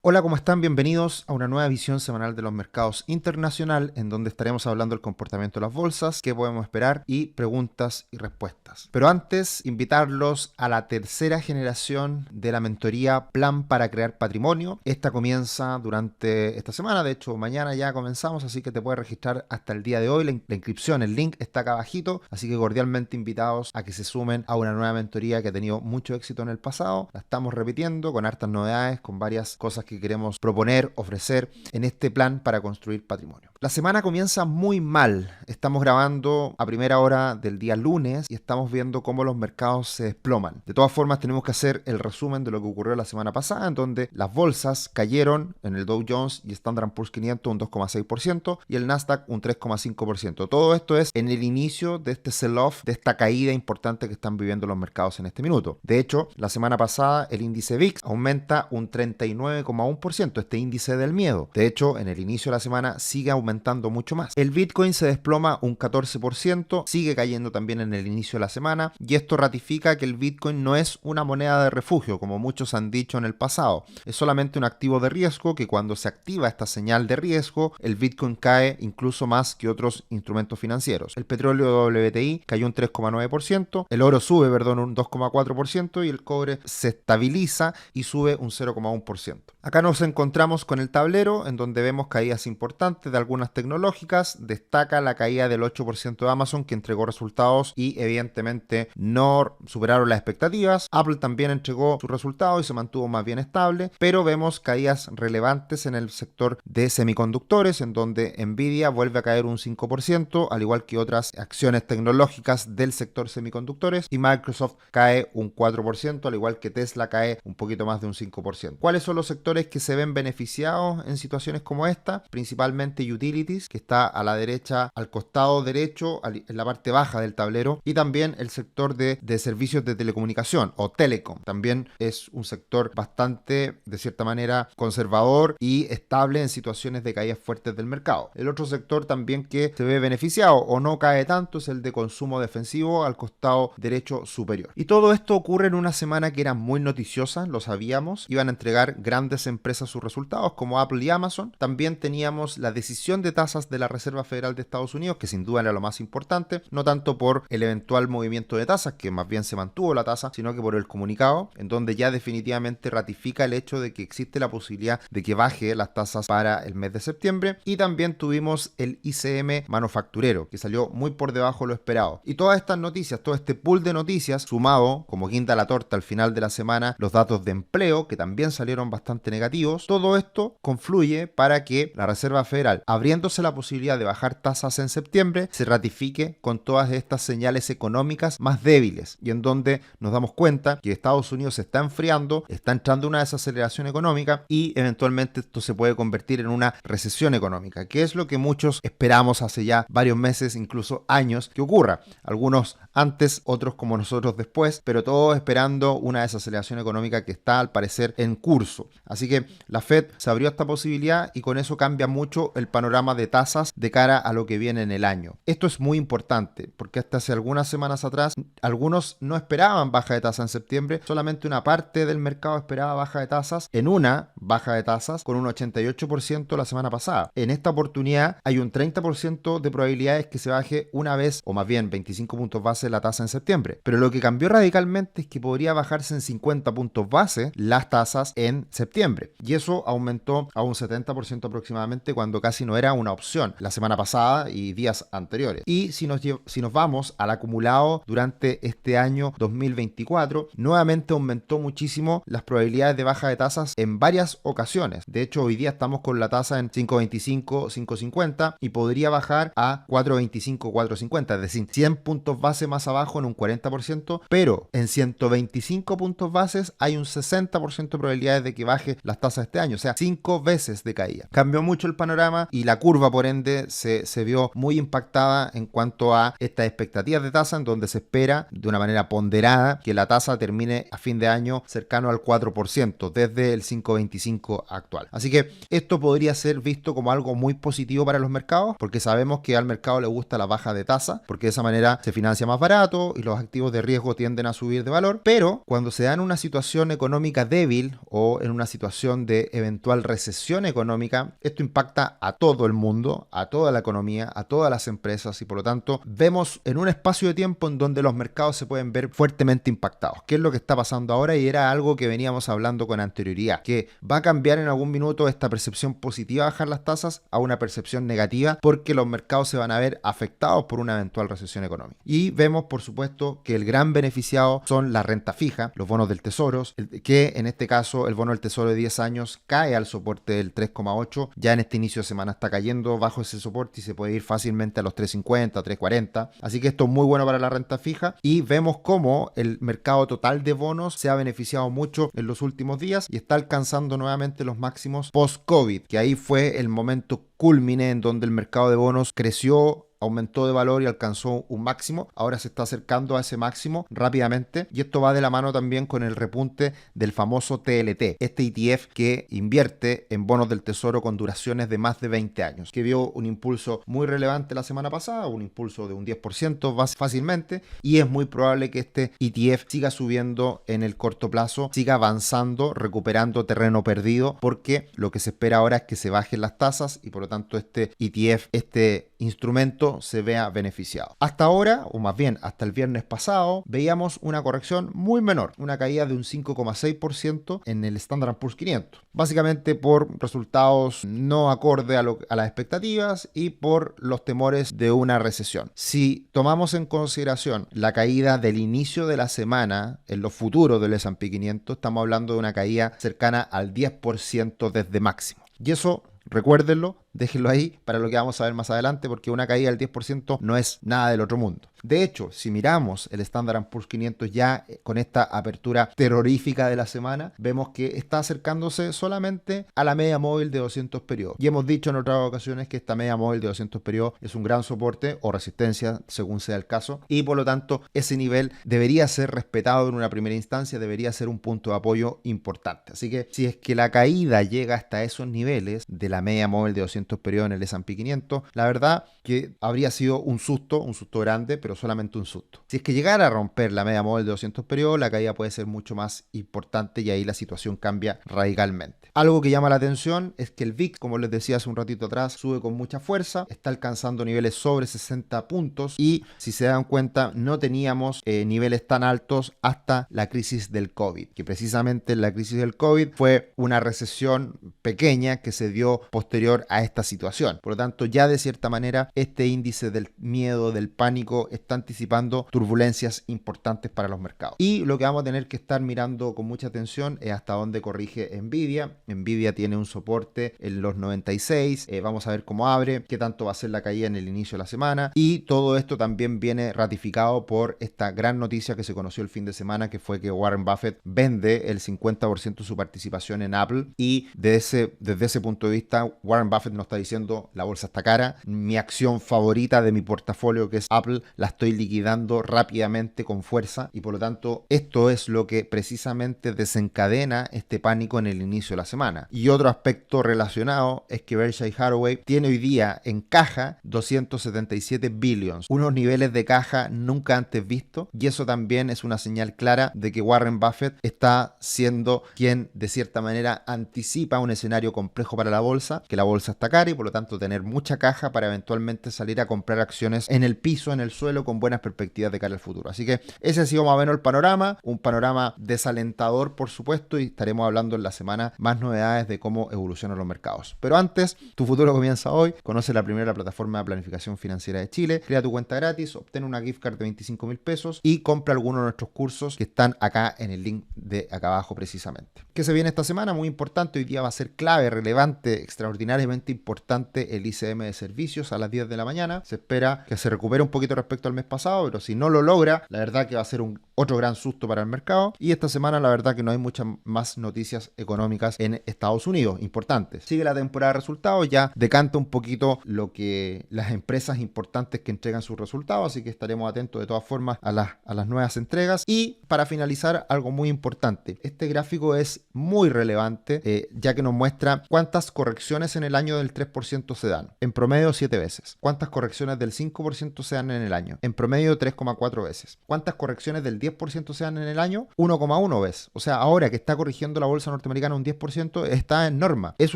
Hola, ¿cómo están? Bienvenidos a una nueva visión semanal de los mercados internacional, en donde estaremos hablando del comportamiento de las bolsas, qué podemos esperar y preguntas y respuestas. Pero antes, invitarlos a la tercera generación de la mentoría Plan para Crear Patrimonio. Esta comienza durante esta semana, de hecho mañana ya comenzamos, así que te puedes registrar hasta el día de hoy. La inscripción, el link está acá abajito, así que cordialmente invitados a que se sumen a una nueva mentoría que ha tenido mucho éxito en el pasado. La estamos repitiendo con hartas novedades, con varias cosas que queremos proponer, ofrecer en este plan para construir patrimonio. La semana comienza muy mal. Estamos grabando a primera hora del día lunes y estamos viendo cómo los mercados se desploman. De todas formas, tenemos que hacer el resumen de lo que ocurrió la semana pasada, en donde las bolsas cayeron en el Dow Jones y Standard & Poor's 500 un 2,6% y el Nasdaq un 3,5%. Todo esto es en el inicio de este sell-off, de esta caída importante que están viviendo los mercados en este minuto. De hecho, la semana pasada el índice VIX aumenta un 39,1%, este índice del miedo. De hecho, en el inicio de la semana sigue aumentando mucho más. El Bitcoin se desploma un 14%, sigue cayendo también en el inicio de la semana, y esto ratifica que el Bitcoin no es una moneda de refugio, como muchos han dicho en el pasado. Es solamente un activo de riesgo que cuando se activa esta señal de riesgo, el Bitcoin cae incluso más que otros instrumentos financieros. El petróleo WTI cayó un 3,9%, el oro sube, un 2,4% y el cobre se estabiliza y sube un 0,1%. Acá nos encontramos con el tablero en donde vemos caídas importantes de algunas tecnológicas. Destaca la caída del 8% de Amazon, que entregó resultados y evidentemente no superaron las expectativas. Apple también entregó sus resultados y se mantuvo más bien estable, pero vemos caídas relevantes en el sector de semiconductores, en donde Nvidia vuelve a caer un 5%, al igual que otras acciones tecnológicas del sector semiconductores, y Microsoft cae un 4%, al igual que Tesla cae un poquito más de un 5%. ¿Cuáles son los sectores que se ven beneficiados en situaciones como esta? Principalmente utilities, que está a la derecha, al costado derecho, en la parte baja del tablero, y también el sector de servicios de telecomunicación o telecom. También es un sector bastante, de cierta manera, conservador y estable en situaciones de caídas fuertes del mercado. El otro sector también que se ve beneficiado o no cae tanto es el de consumo defensivo, al costado derecho superior. Y todo esto ocurre en una semana que era muy noticiosa, lo sabíamos. Iban a entregar grandes empresas sus resultados como Apple y Amazon. También teníamos la decisión de tasas de la Reserva Federal de Estados Unidos, que sin duda era lo más importante, no tanto por el eventual movimiento de tasas, que más bien se mantuvo la tasa, sino que por el comunicado, en donde ya definitivamente ratifica el hecho de que existe la posibilidad de que baje las tasas para el mes de septiembre. Y también tuvimos el ICM manufacturero, que salió muy por debajo de lo esperado. Y todas estas noticias, todo este pool de noticias, sumado como guinda a la torta al final de la semana, los datos de empleo, que también salieron bastante negativos, todo esto confluye para que la Reserva Federal, abriéndose la posibilidad de bajar tasas en septiembre, se ratifique con todas estas señales económicas más débiles, y en donde nos damos cuenta que Estados Unidos se está enfriando, está entrando una desaceleración económica y eventualmente esto se puede convertir en una recesión económica, que es lo que muchos esperamos hace ya varios meses, incluso años, que ocurra. Algunos antes, otros como nosotros después, pero todos esperando una desaceleración económica que está al parecer en curso. Así que la Fed se abrió a esta posibilidad y con eso cambia mucho el panorama de tasas de cara a lo que viene en el año. Esto es muy importante porque hasta hace algunas semanas atrás algunos no esperaban baja de tasa en septiembre, solamente una parte del mercado esperaba baja de tasas, en una baja de tasas con un 88% la semana pasada. En esta oportunidad hay un 30% de probabilidades que se baje una vez, o más bien 25 puntos base la tasa en septiembre. Pero lo que cambió radicalmente es que podría bajarse en 50 puntos base las tasas en septiembre. Y eso aumentó a un 70% aproximadamente, cuando casi no era una opción la semana pasada y días anteriores. Y si nos vamos al acumulado durante este año 2024, nuevamente aumentó muchísimo las probabilidades de baja de tasas en varias ocasiones. De hecho, hoy día estamos con la tasa en 5.25, 5.50 y podría bajar a 4.25, 4.50, es decir, 100 puntos base más abajo en un 40%, pero en 125 puntos bases hay un 60% de probabilidades de que baje las tasas este año, o sea, 5 veces de caída. Cambió mucho el panorama y la curva, por ende, se vio muy impactada en cuanto a estas expectativas de tasa, en donde se espera de una manera ponderada que la tasa termine a fin de año cercano al 4% desde el 5.25 actual. Así que esto podría ser visto como algo muy positivo para los mercados, porque sabemos que al mercado le gusta la baja de tasa, porque de esa manera se financia más barato y los activos de riesgo tienden a subir de valor. Pero cuando se da en una situación económica débil o en una situación situación de eventual recesión económica, esto impacta a todo el mundo, a toda la economía, a todas las empresas y por lo tanto vemos en un espacio de tiempo en donde los mercados se pueden ver fuertemente impactados. ¿Qué es lo que está pasando ahora? Y era algo que veníamos hablando con anterioridad, que va a cambiar en algún minuto esta percepción positiva de bajar las tasas a una percepción negativa porque los mercados se van a ver afectados por una eventual recesión económica. Y vemos, por supuesto, que el gran beneficiado son la renta fija, los bonos del tesoro, que en este caso el bono del tesoro de 10 años cae al soporte del 3,8, ya en este inicio de semana está cayendo bajo ese soporte y se puede ir fácilmente a los 3,50, 3,40, así que esto es muy bueno para la renta fija y vemos cómo el mercado total de bonos se ha beneficiado mucho en los últimos días y está alcanzando nuevamente los máximos post-COVID, que ahí fue el momento culmine en donde el mercado de bonos creció, aumentó de valor y alcanzó un máximo. Ahora se está acercando a ese máximo rápidamente y esto va de la mano también con el repunte del famoso TLT, este ETF que invierte en bonos del tesoro con duraciones de más de 20 años, que vio un impulso muy relevante la semana pasada, un impulso de un 10% fácilmente, y es muy probable que este ETF siga subiendo en el corto plazo, siga avanzando, recuperando terreno perdido, porque lo que se espera ahora es que se bajen las tasas y por lo tanto este ETF, este instrumento se vea beneficiado. Hasta ahora, o más bien hasta el viernes pasado, veíamos una corrección muy menor, una caída de un 5,6% en el Standard & Poor's 500, básicamente por resultados no acorde a las expectativas y por los temores de una recesión. Si tomamos en consideración la caída del inicio de la semana en los futuros del S&P 500, estamos hablando de una caída cercana al 10% desde máximo. Y eso, recuérdenlo, déjenlo ahí para lo que vamos a ver más adelante, porque una caída del 10% no es nada del otro mundo. De hecho, si miramos el Standard & Poor's 500 ya con esta apertura terrorífica de la semana, vemos que está acercándose solamente a la media móvil de 200 periodos. Y hemos dicho en otras ocasiones que esta media móvil de 200 periodos es un gran soporte o resistencia, según sea el caso, y por lo tanto ese nivel debería ser respetado en una primera instancia, debería ser un punto de apoyo importante. Así que si es que la caída llega hasta esos niveles de la media móvil de 200 periodos en el S&P 500, la verdad que habría sido un susto grande, pero solamente un susto. Si es que llegara a romper la media móvil de 200 periodos, la caída puede ser mucho más importante y ahí la situación cambia radicalmente. Algo que llama la atención es que el VIX, como les decía hace un ratito atrás, sube con mucha fuerza, está alcanzando niveles sobre 60 puntos y si se dan cuenta no teníamos niveles tan altos hasta la crisis del COVID, que precisamente la crisis del COVID fue una recesión pequeña que se dio posterior a esta situación. Por lo tanto, ya de cierta manera este índice del miedo, del pánico, está anticipando turbulencias importantes para los mercados. Y lo que vamos a tener que estar mirando con mucha atención es hasta dónde corrige Nvidia. Nvidia tiene un soporte en los 96, vamos a ver cómo abre, qué tanto va a ser la caída en el inicio de la semana, y todo esto también viene ratificado por esta gran noticia que se conoció el fin de semana, que fue que Warren Buffett vende el 50% de su participación en Apple, y desde ese punto de vista Warren Buffett nos está diciendo: la bolsa está cara, mi acción favorita de mi portafolio, que es Apple, la estoy liquidando rápidamente con fuerza, y por lo tanto esto es lo que precisamente desencadena este pánico en el inicio de la semana. Y otro aspecto relacionado es que Berkshire Hathaway tiene hoy día en caja 277 billions, unos niveles de caja nunca antes vistos, y eso también es una señal clara de que Warren Buffett está siendo quien de cierta manera anticipa un escenario complejo para la bolsa, que la bolsa está cara y por lo tanto tener mucha caja para eventualmente salir a comprar acciones en el piso, en el suelo, con buenas perspectivas de cara al futuro. Así que ese ha sido más o menos el panorama, un panorama desalentador por supuesto, y estaremos hablando en la semana más novedades de cómo evolucionan los mercados. Pero antes, tu futuro comienza hoy. Conoce la primera plataforma de planificación financiera de Chile, crea tu cuenta gratis, obtén una gift card de 25,000 pesos y compra alguno de nuestros cursos que están acá en el link de acá abajo precisamente. ¿Qué se viene esta semana? Muy importante, hoy día va a ser clave, relevante, extraordinariamente importante el ICM de servicios a las 10 de la mañana. Se espera que se recupere un poquito respecto al mes pasado, pero si no lo logra, la verdad que va a ser otro gran susto para el mercado. Y esta semana la verdad que no hay muchas más noticias económicas en Estados Unidos importantes. Sigue la temporada de resultados, ya decanta un poquito lo que las empresas importantes que entregan sus resultados, así que estaremos atentos de todas formas a las nuevas entregas. Y para finalizar, algo muy importante, este gráfico es muy relevante ya que nos muestra cuántas correcciones en el año del 3% se dan, en promedio 7 veces, cuántas correcciones del 5% se dan en el año, en promedio 3,4 veces, cuántas correcciones del 10% sean en el año, 1,1 veces. O sea, ahora que está corrigiendo la bolsa norteamericana un 10%, está en norma. Es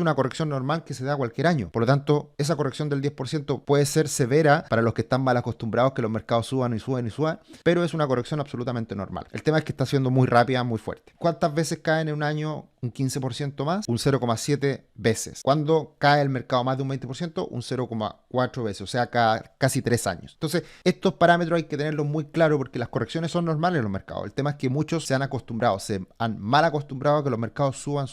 una corrección normal que se da cualquier año. Por lo tanto, esa corrección del 10% puede ser severa para los que están mal acostumbrados que los mercados suban y suben y suban, pero es una corrección absolutamente normal. El tema es que está siendo muy rápida, muy fuerte. ¿Cuántas veces caen en un año? Un 15% más, un 0,7 veces. Cuando cae el mercado más de un 20%, un 0,4 veces, o sea, cada casi 3 años. Entonces, estos parámetros hay que tenerlos muy claros porque las correcciones son normales en los mercados. El tema es que muchos se han acostumbrado, se han mal acostumbrado a que los mercados suban,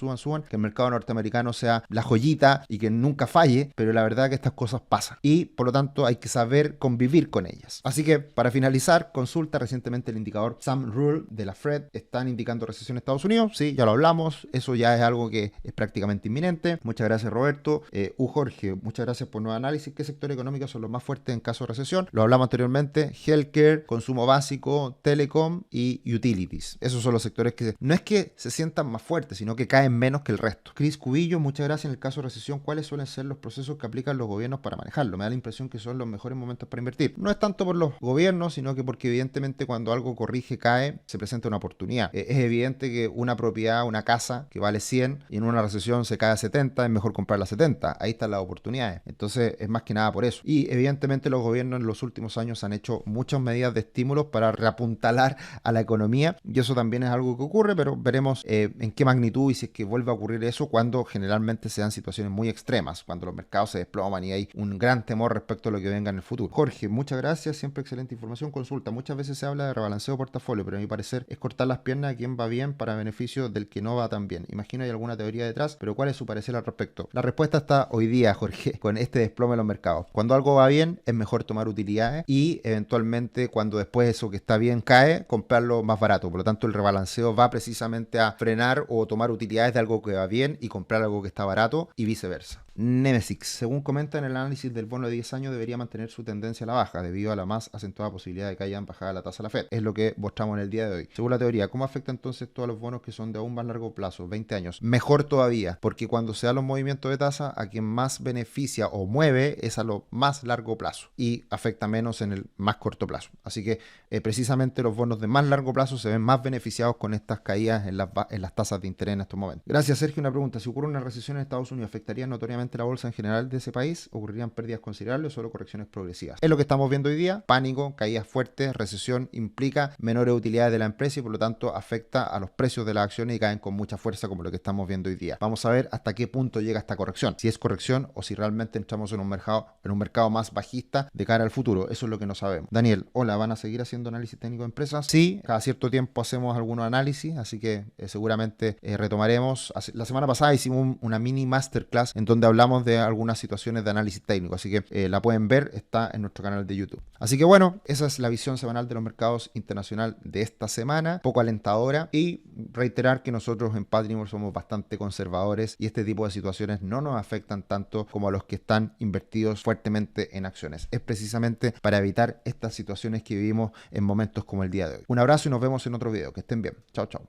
que el mercado norteamericano sea la joyita y que nunca falle, pero la verdad es que estas cosas pasan y por lo tanto hay que saber convivir con ellas. Así que, para finalizar, consulta recientemente el indicador Sam Rule de la Fed. ¿Están indicando recesión en Estados Unidos? Sí, ya lo hablamos. Eso ya es algo que es prácticamente inminente. Muchas gracias, Roberto. Jorge, muchas gracias por nuevo análisis. ¿Qué sectores económicos son los más fuertes en caso de recesión? Lo hablamos anteriormente. Healthcare, consumo básico, telecom y utilities. Esos son los sectores que no es que se sientan más fuertes, sino que caen menos que el resto. Chris Cubillo, muchas gracias. En el caso de recesión, ¿cuáles suelen ser los procesos que aplican los gobiernos para manejarlo? Me da la impresión que son los mejores momentos para invertir. No es tanto por los gobiernos, sino que porque evidentemente cuando algo corrige, cae, se presenta una oportunidad. Es evidente que una propiedad, una casa que vale 100 y en una recesión se cae a 70, es mejor comprarla a 70. Ahí están las oportunidades. Entonces es más que nada por eso. Y evidentemente los gobiernos en los últimos años han hecho muchas medidas de estímulos para reapuntalar a la economía y eso también es algo que ocurre, pero veremos en qué magnitud y si es que vuelve a ocurrir eso cuando generalmente se dan situaciones muy extremas, cuando los mercados se desploman y hay un gran temor respecto a lo que venga en el futuro. Jorge, muchas gracias, siempre excelente información. Consulta, muchas veces se habla de rebalanceo de portafolio, pero a mi parecer es cortar las piernas a quien va bien para beneficio del que no va tan bien. Imagino hay alguna teoría detrás, pero ¿cuál es su parecer al respecto? La respuesta está hoy día, Jorge, con este desplome de los mercados. Cuando algo va bien, es mejor tomar utilidades y eventualmente cuando después eso que está bien cae, comprarlo más barato. Por lo tanto, el rebalanceo va precisamente a frenar o tomar utilidades de algo que va bien y comprar algo que está barato y viceversa. Nemesis, según comenta en el análisis del bono de 10 años, debería mantener su tendencia a la baja debido a la más acentuada posibilidad de que hayan bajada la tasa de la Fed. Es lo que mostramos en el día de hoy. Según la teoría, ¿cómo afecta entonces todos los bonos que son de aún más largo plazo, 20 años? Mejor todavía, porque cuando se dan los movimientos de tasa, a quien más beneficia o mueve es a lo más largo plazo y afecta menos en el más corto plazo. Así que precisamente los bonos de más largo plazo se ven más beneficiados con estas caídas en las tasas de interés en estos momentos. Gracias, Sergio. Una pregunta. Si ocurre una recesión en Estados Unidos, ¿afectaría notoriamente la bolsa en general de ese país? ¿Ocurrirían pérdidas considerables o solo correcciones progresivas? Es lo que estamos viendo hoy día. Pánico, caídas fuertes, recesión implica menores utilidades de la empresa y por lo tanto afecta a los precios de las acciones y caen con mucha fuerza como lo que estamos viendo hoy día. Vamos a ver hasta qué punto llega esta corrección. Si es corrección o si realmente entramos en un mercado más bajista de cara al futuro. Eso es lo que no sabemos. Daniel, hola, ¿van a seguir haciendo análisis técnico de empresas? Sí, cada cierto tiempo hacemos algunos análisis, así que seguramente retomaremos. La semana pasada hicimos una mini masterclass en donde hablamos de algunas situaciones de análisis técnico, así que la pueden ver, está en nuestro canal de YouTube. Así que bueno, esa es la visión semanal de los mercados internacional de esta semana, poco alentadora, y reiterar que nosotros en Patrimor somos bastante conservadores y este tipo de situaciones no nos afectan tanto como a los que están invertidos fuertemente en acciones. Es precisamente para evitar estas situaciones que vivimos en momentos como el día de hoy. Un abrazo y nos vemos en otro video. Que estén bien. Chao, chao.